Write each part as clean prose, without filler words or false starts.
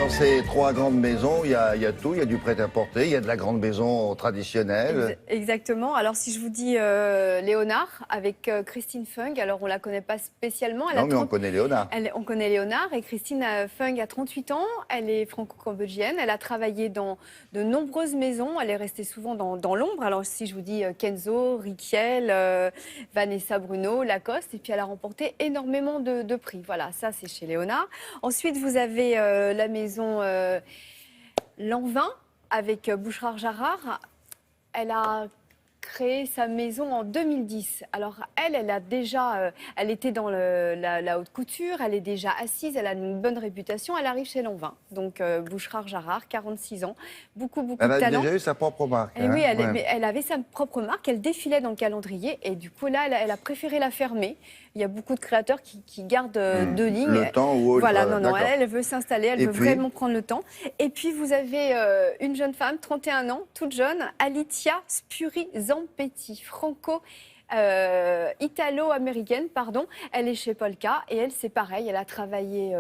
dans ces trois grandes maisons, il y a tout. Il y a du prêt-à-porter, il y a de la grande maison traditionnelle. Exactement. Alors, si je vous dis Léonard avec Christine Fung, alors on la connaît pas spécialement. Non, mais on connaît Léonard. On connaît Léonard et Christine Fung a 38 ans. Elle est franco-cambodgienne. Elle a travaillé dans de nombreuses maisons. Elle est restée souvent dans l'ombre. Alors, si je vous dis Kenzo, Riquiel, Vanessa Bruno, Lacoste, et puis elle a remporté énormément de prix. Voilà, ça c'est chez Léonard. Ensuite, vous avez la maison Lanvin avec Bouchard-Jarrard. Elle a créé sa maison en 2010. Alors elle a déjà, elle était dans la haute couture, elle est déjà assise, elle a une bonne réputation, elle arrive chez Lanvin. Donc Bouchard-Jarrard, 46 ans, beaucoup de talent. Elle a déjà eu sa propre marque. Et oui, elle avait sa propre marque, elle défilait dans le calendrier et du coup là, elle a préféré la fermer. Il y a beaucoup de créateurs qui gardent deux lignes. Le temps ou autre. Voilà, non, elle veut s'installer, elle veut vraiment prendre le temps. Et puis vous avez une jeune femme, 31 ans, toute jeune, Alicia Spuri Zampetti, italo-américaine, pardon. Elle est chez Polka et elle, c'est pareil, elle a travaillé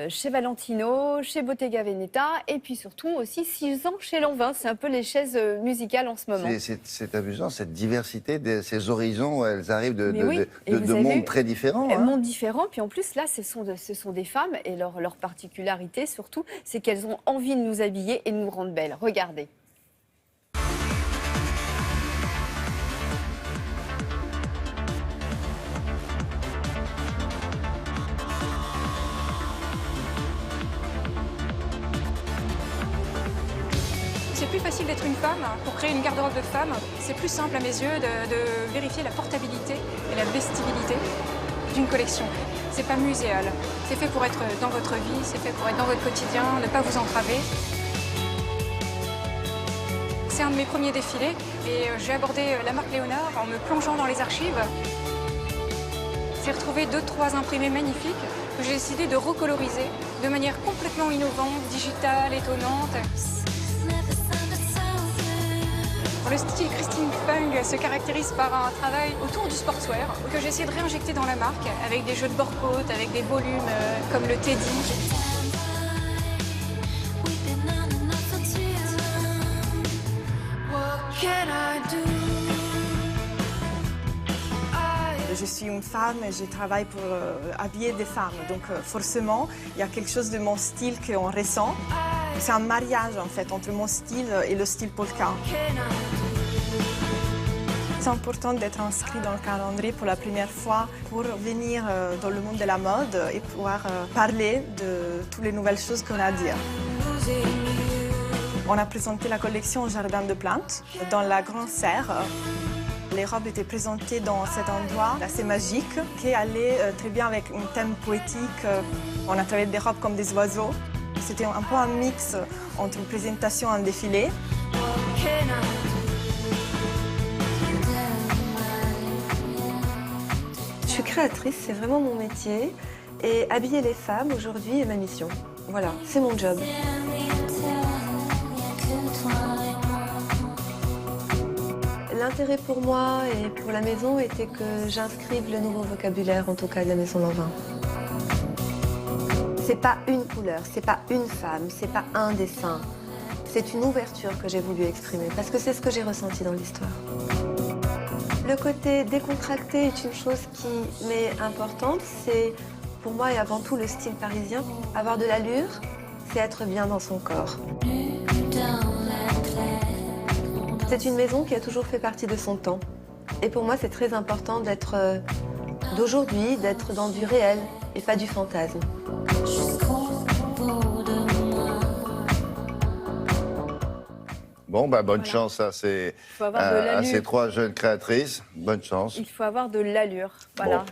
chez Valentino, chez Bottega Veneta et puis surtout aussi 6 ans chez Lanvin. C'est un peu les chaises musicales en ce moment. C'est amusant, cette diversité, ces horizons, elles arrivent de mondes très différents. Mondes différents, puis en plus là, ce sont des femmes et leur particularité surtout, c'est qu'elles ont envie de nous habiller et de nous rendre belles. Regardez. C'est plus facile d'être une femme pour créer une garde-robe de femme. C'est plus simple à mes yeux de vérifier la portabilité et la vestibilité d'une collection. C'est pas muséal. C'est fait pour être dans votre vie, c'est fait pour être dans votre quotidien, ne pas vous entraver. C'est un de mes premiers défilés et j'ai abordé la marque Léonard en me plongeant dans les archives. J'ai retrouvé 2-3 imprimés magnifiques que j'ai décidé de recoloriser de manière complètement innovante, digitale, étonnante. Le style Christine Fung se caractérise par un travail autour du sportswear que j'ai essayé de réinjecter dans la marque avec des jeux de bord-côte, avec des volumes comme le Teddy. Je suis une femme et je travaille pour habiller des femmes. Donc forcément, il y a quelque chose de mon style qu'on ressent. C'est un mariage en fait entre mon style et le style polka. C'est important d'être inscrit dans le calendrier pour la première fois pour venir dans le monde de la mode et pouvoir parler de toutes les nouvelles choses qu'on a à dire. On a présenté la collection au Jardin de Plantes, dans la Grande Serre. Les robes étaient présentées dans cet endroit assez magique qui allait très bien avec un thème poétique. On a travaillé des robes comme des oiseaux. C'était un peu un mix entre une présentation et un défilé. Je suis créatrice, c'est vraiment mon métier. Et habiller les femmes aujourd'hui est ma mission. Voilà, c'est mon job. L'intérêt pour moi et pour la maison était que j'inscrive le nouveau vocabulaire, en tout cas de la maison Lanvin. C'est pas une couleur, c'est pas une femme, c'est pas un dessin. C'est une ouverture que j'ai voulu exprimer, parce que c'est ce que j'ai ressenti dans l'histoire. Le côté décontracté est une chose qui m'est importante. C'est pour moi et avant tout le style parisien. Avoir de l'allure, c'est être bien dans son corps. C'est une maison qui a toujours fait partie de son temps. Et pour moi, c'est très important d'être d'aujourd'hui, d'être dans du réel et pas du fantasme. Bon, bonne chance à ces trois jeunes créatrices. Bonne chance. Il faut avoir de l'allure. Voilà, bon.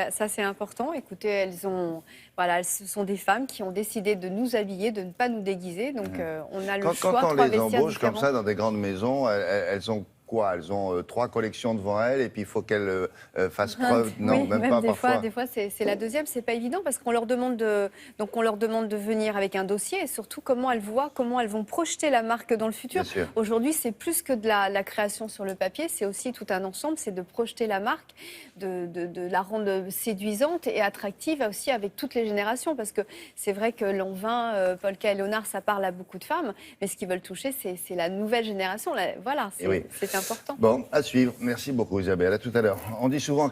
Ça c'est important. Écoutez, ce sont des femmes qui ont décidé de nous habiller, de ne pas nous déguiser. Donc on a le choix. Quand on les embauche différents. comme ça dans des grandes maisons, elles ont quoi? Elles ont 3 collections devant elles et puis il faut qu'elles fassent preuve. Non, Oui, même pas des parfois. Des fois, c'est la deuxième. C'est pas évident parce qu'on leur demande de venir avec un dossier et surtout comment elles voient, comment elles vont projeter la marque dans le futur. Bien sûr. Aujourd'hui, c'est plus que de la création sur le papier, c'est aussi tout un ensemble, c'est de projeter la marque, de la rendre séduisante et attractive aussi avec toutes les générations parce que c'est vrai que Lanvin, Polka et Léonard, ça parle à beaucoup de femmes, mais ce qu'ils veulent toucher, c'est la nouvelle génération. Voilà, Et oui. c'est important. Bon, à suivre. Merci beaucoup Isabelle. À tout à l'heure. On dit souvent